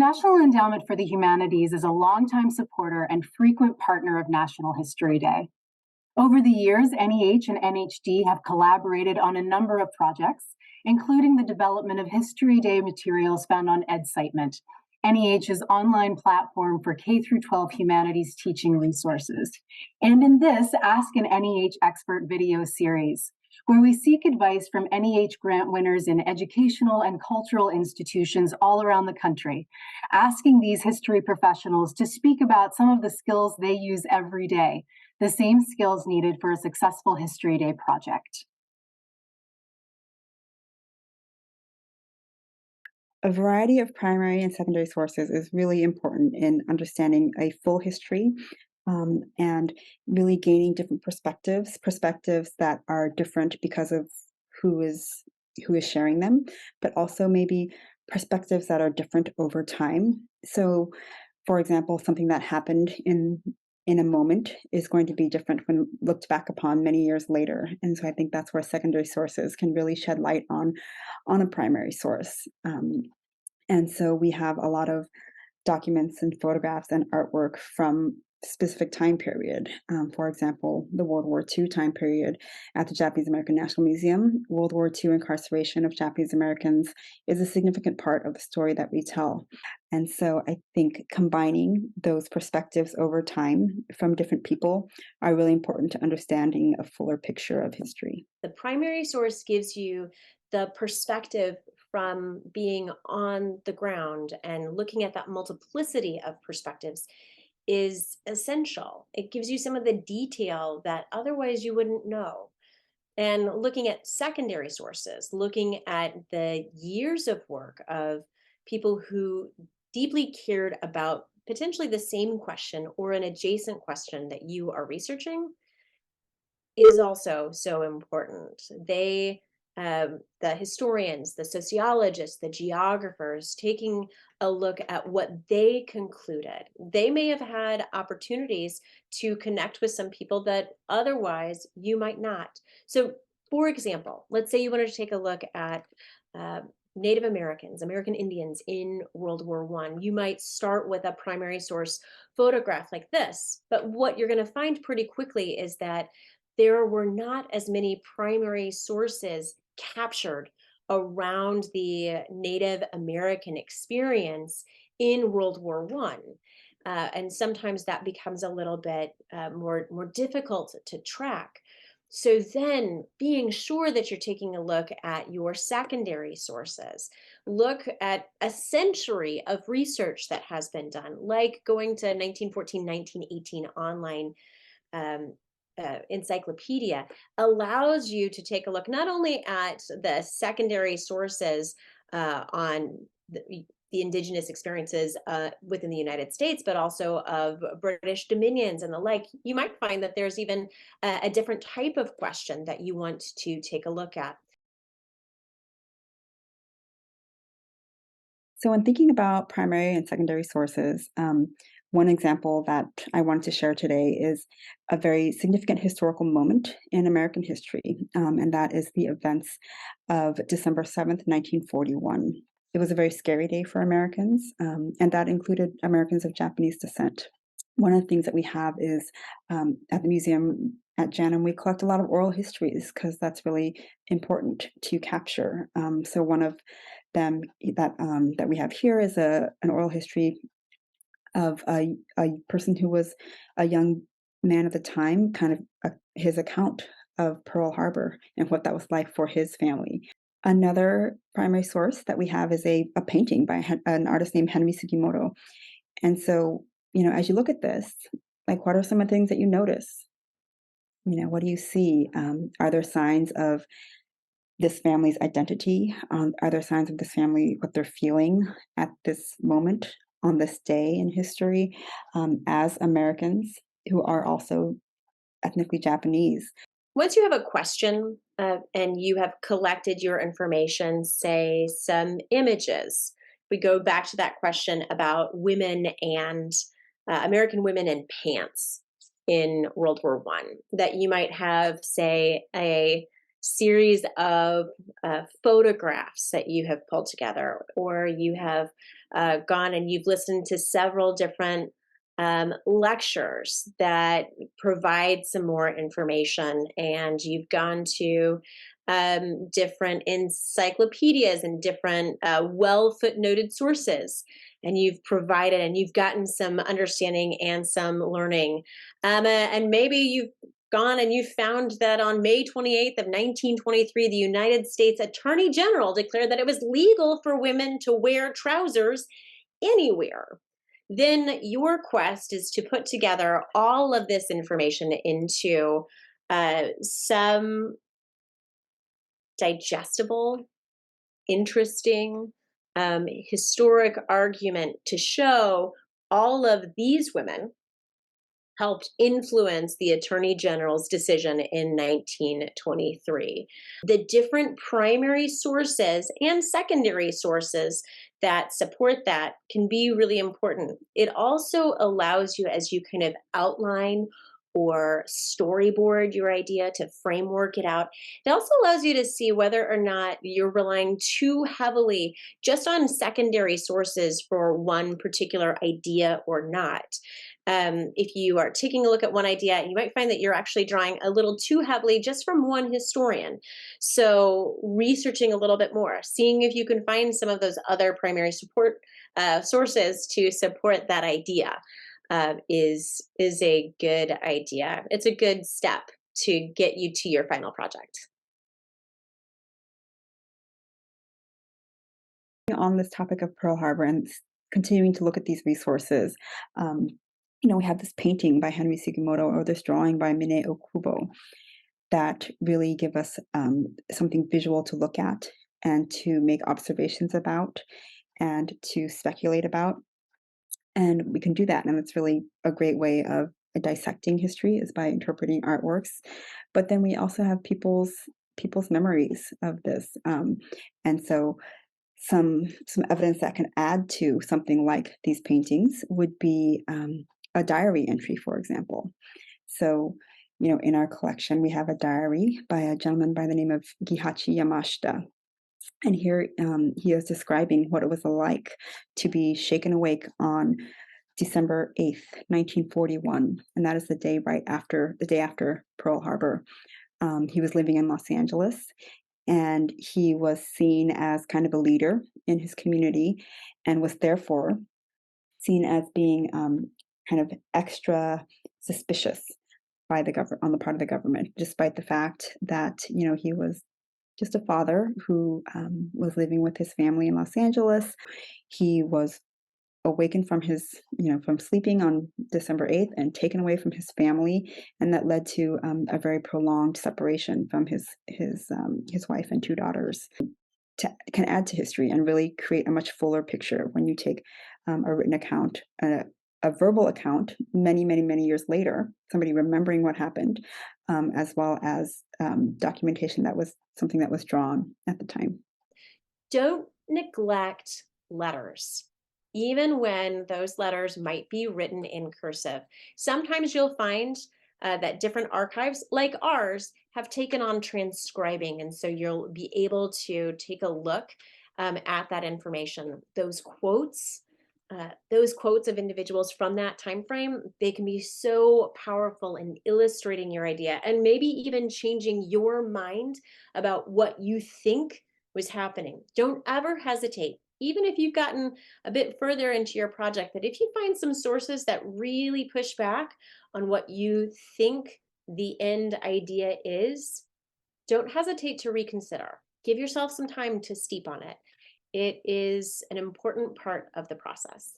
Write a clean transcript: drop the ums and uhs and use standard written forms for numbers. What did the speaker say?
National Endowment for the Humanities is a longtime supporter and frequent partner of National History Day. Over the years, NEH and NHD have collaborated on a number of projects, including the development of History Day materials found on EdCitement, NEH's online platform for K-12 humanities teaching resources, and in this Ask an NEH Expert video series, where we seek advice from NEH grant winners in educational and cultural institutions all around the country, asking these history professionals to speak about some of the skills they use every day, the same skills needed for a successful History Day project. A variety of primary and secondary sources is really important in understanding a full history, and really gaining different perspectives that are different because of who is who is sharing them, but also maybe perspectives that are different over time. So, for example, something that happened in a moment is going to be different when looked back upon many years later. And so I think that's where secondary sources can really shed light on a primary source. And so we have a lot of documents and photographs and artwork from specific time period. For example, the World War II time period at the Japanese American National Museum. World War II incarceration of Japanese Americans is a significant part of the story that we tell. And so I think combining those perspectives over time from different people are really important to understanding a fuller picture of history. The primary source gives you the perspective from being on the ground, and looking at that multiplicity of perspectives is essential. It gives you some of the detail that otherwise you wouldn't know. And looking at secondary sources, looking at the years of work of people who deeply cared about potentially the same question or an adjacent question that you are researching, is also so important. The historians, the sociologists, the geographers, taking a look at what they concluded. They may have had opportunities to connect with some people that otherwise you might not. So, for example, let's say you wanted to take a look at uh, Native Americans, American Indians in World War One. You might start with a primary source photograph like this, but what you're going to find pretty quickly is that there were not as many primary sources captured around the Native American experience in World War One. And sometimes that becomes a little bit more difficult to track. So then being sure that you're taking a look at your secondary sources, look at a century of research that has been done, like going to 1914, 1918 online um, encyclopedia, allows you to take a look not only at the secondary sources on the indigenous experiences within the United States, but also of British dominions and the like. You might find that there's even a different type of question that you want to take a look at. So, when thinking about primary and secondary sources, one example that I wanted to share today is a very significant historical moment in American history, and that is the events of December 7th, 1941. It was a very scary day for Americans, and that included Americans of Japanese descent. One of the things that we have is at the museum at Janum, we collect a lot of oral histories because that's really important to capture. So one of them that we have here is an oral history of a person who was a young man at the time, kind of his account of Pearl Harbor and what that was like for his family. Another primary source that we have is a painting by an artist named Henry Sugimoto. And so, as you look at this, like, what are some of the things that you notice? What do you see? Are there signs of this family's identity? Are there signs of this family, what they're feeling at this moment on this day in history, as Americans who are also ethnically Japanese? Once you have a question and you have collected your information, say some images, we go back to that question about women and American women in pants in World War One. That you might have, say, a series of photographs that you have pulled together, or you have gone and you've listened to several different lectures that provide some more information, and you've gone to different encyclopedias and different well footnoted sources, and you've provided and you've gotten some understanding and some learning. And maybe you've gone and you found that on May 28th of 1923, the United States Attorney General declared that it was legal for women to wear trousers anywhere. Then your quest is to put together all of this information into some digestible, interesting, historic argument to show all of these women helped influence the Attorney General's decision in 1923. The different primary sources and secondary sources that support that can be really important. It also allows you, as you kind of outline or storyboard your idea, to framework it out. It also allows you to see whether or not you're relying too heavily just on secondary sources for one particular idea or not. If you are taking a look at one idea, you might find that you're actually drawing a little too heavily just from one historian. So researching a little bit more, seeing if you can find some of those other primary support sources to support that idea is a good idea. It's a good step to get you to your final project. On this topic of Pearl Harbor and continuing to look at these resources, we have this painting by Henry Sugimoto or this drawing by Mine Okubo that really give us something visual to look at and to make observations about and to speculate about. And we can do that, and it's really a great way of dissecting history, is by interpreting artworks. But then we also have people's memories of this, and so some evidence that can add to something like these paintings would be a diary entry, for example. So, in our collection, we have a diary by a gentleman by the name of Gihachi Yamashita. And here he is describing what it was like to be shaken awake on December 8th, 1941. And that is the day after Pearl Harbor. He was living in Los Angeles, and he was seen as kind of a leader in his community and was therefore seen as being kind of extra suspicious by the government, on the part of the government, despite the fact that he was just a father who was living with his family in Los Angeles. He was awakened from from sleeping on December 8th and taken away from his family, and that led to a very prolonged separation from his wife and two daughters. Can add to history and really create a much fuller picture when you take a written account, a verbal account many, many, many years later, somebody remembering what happened, as well as documentation that was something that was drawn at the time. Don't neglect letters, even when those letters might be written in cursive. Sometimes you'll find that different archives, like ours, have taken on transcribing, and so you'll be able to take a look at that information. Those quotes of individuals from that time frame, they can be so powerful in illustrating your idea and maybe even changing your mind about what you think was happening. Don't ever hesitate, even if you've gotten a bit further into your project, that if you find some sources that really push back on what you think the end idea is, don't hesitate to reconsider. Give yourself some time to steep on it. It is an important part of the process.